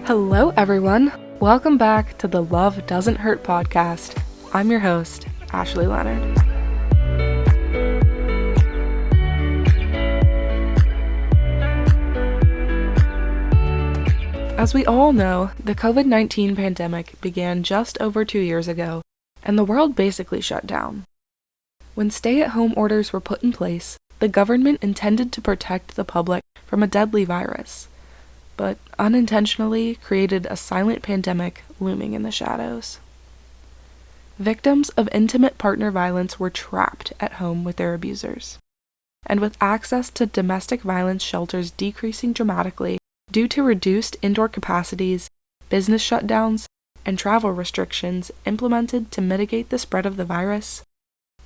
Hello, everyone. Welcome back to the Love Doesn't Hurt podcast. I'm your host, Ashley Leonard. As we all know, the COVID-19 pandemic began just over 2 years ago, and the world basically shut down. When stay-at-home orders were put in place, the government intended to protect the public from a deadly virus, but unintentionally created a silent pandemic looming in the shadows. Victims of intimate partner violence were trapped at home with their abusers. And with access to domestic violence shelters decreasing dramatically due to reduced indoor capacities, business shutdowns, and travel restrictions implemented to mitigate the spread of the virus,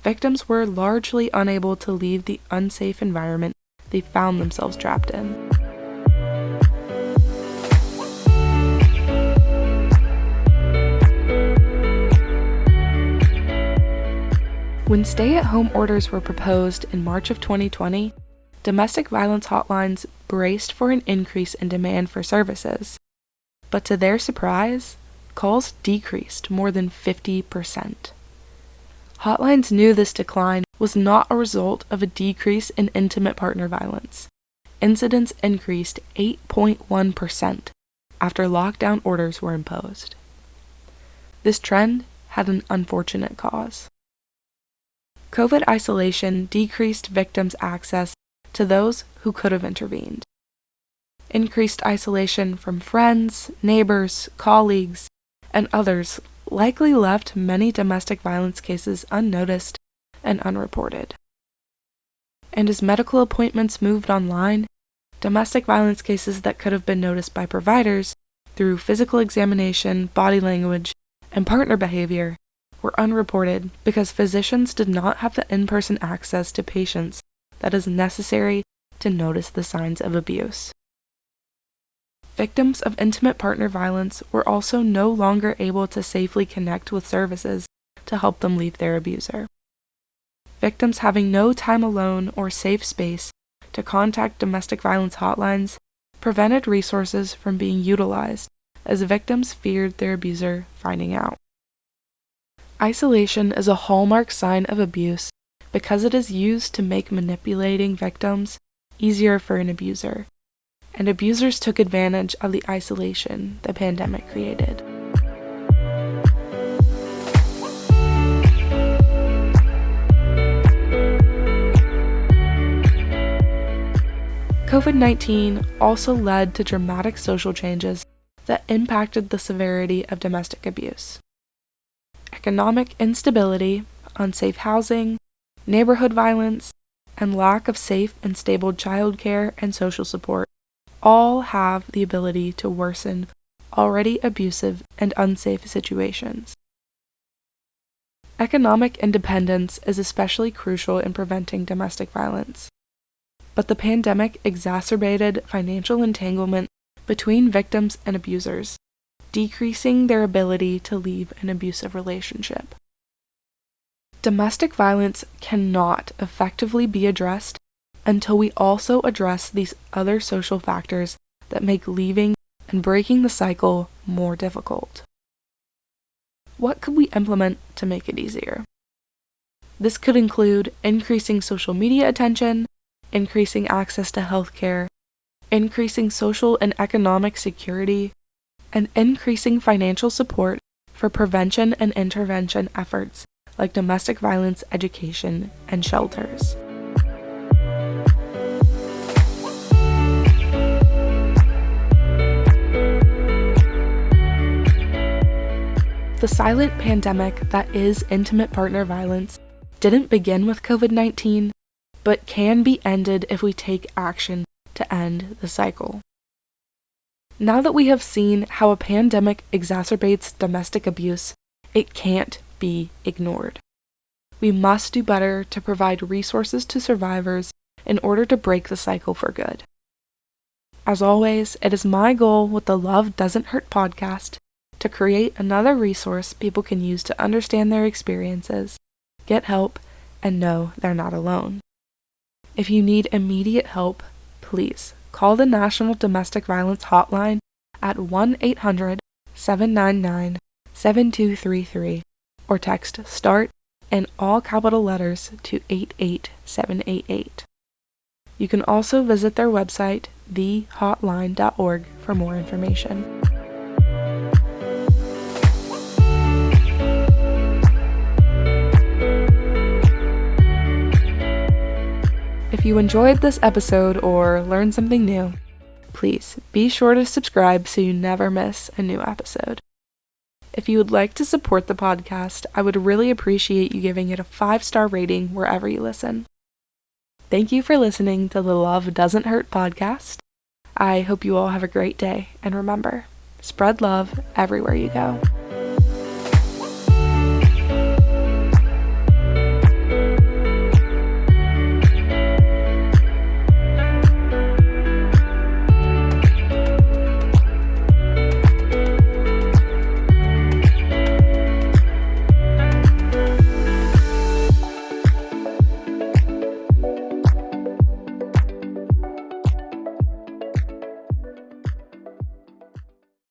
victims were largely unable to leave the unsafe environment they found themselves trapped in. When stay-at-home orders were proposed in March of 2020, domestic violence hotlines braced for an increase in demand for services. But to their surprise, calls decreased more than 50%. Hotlines knew this decline was not a result of a decrease in intimate partner violence. Incidents increased 8.1% after lockdown orders were imposed. This trend had an unfortunate cause. COVID isolation decreased victims' access to those who could have intervened. Increased isolation from friends, neighbors, colleagues, and others likely left many domestic violence cases unnoticed and unreported. And as medical appointments moved online, domestic violence cases that could have been noticed by providers through physical examination, body language, and partner behavior were unreported because physicians did not have the in-person access to patients that is necessary to notice the signs of abuse. Victims of intimate partner violence were also no longer able to safely connect with services to help them leave their abuser. Victims having no time alone or safe space to contact domestic violence hotlines prevented resources from being utilized as victims feared their abuser finding out. Isolation is a hallmark sign of abuse because it is used to make manipulating victims easier for an abuser, and abusers took advantage of the isolation the pandemic created. COVID-19 also led to dramatic social changes that impacted the severity of domestic abuse. Economic instability, unsafe housing, neighborhood violence, and lack of safe and stable childcare and social support all have the ability to worsen already abusive and unsafe situations. Economic independence is especially crucial in preventing domestic violence, but the pandemic exacerbated financial entanglement between victims and abusers, decreasing their ability to leave an abusive relationship. Domestic violence cannot effectively be addressed until we also address these other social factors that make leaving and breaking the cycle more difficult. What could we implement to make it easier? This could include increasing social media attention, increasing access to healthcare, increasing social and economic security, and increasing financial support for prevention and intervention efforts like domestic violence education and shelters. The silent pandemic that is intimate partner violence didn't begin with COVID-19, but can be ended if we take action to end the cycle. Now that we have seen how a pandemic exacerbates domestic abuse, it can't be ignored. We must do better to provide resources to survivors in order to break the cycle for good. As always, it is my goal with the Love Doesn't Hurt podcast to create another resource people can use to understand their experiences, get help, and know they're not alone. If you need immediate help, please call the National Domestic Violence Hotline at 1-800-799-7233 or text START in all capital letters to 88788. You can also visit their website, thehotline.org, for more information. If you enjoyed this episode or learned something new, please be sure to subscribe so you never miss a new episode. If you would like to support the podcast, I would really appreciate you giving it a 5-star rating wherever you listen. Thank you for listening to the Love Doesn't Hurt podcast. I hope you all have a great day, and remember, spread love everywhere you go.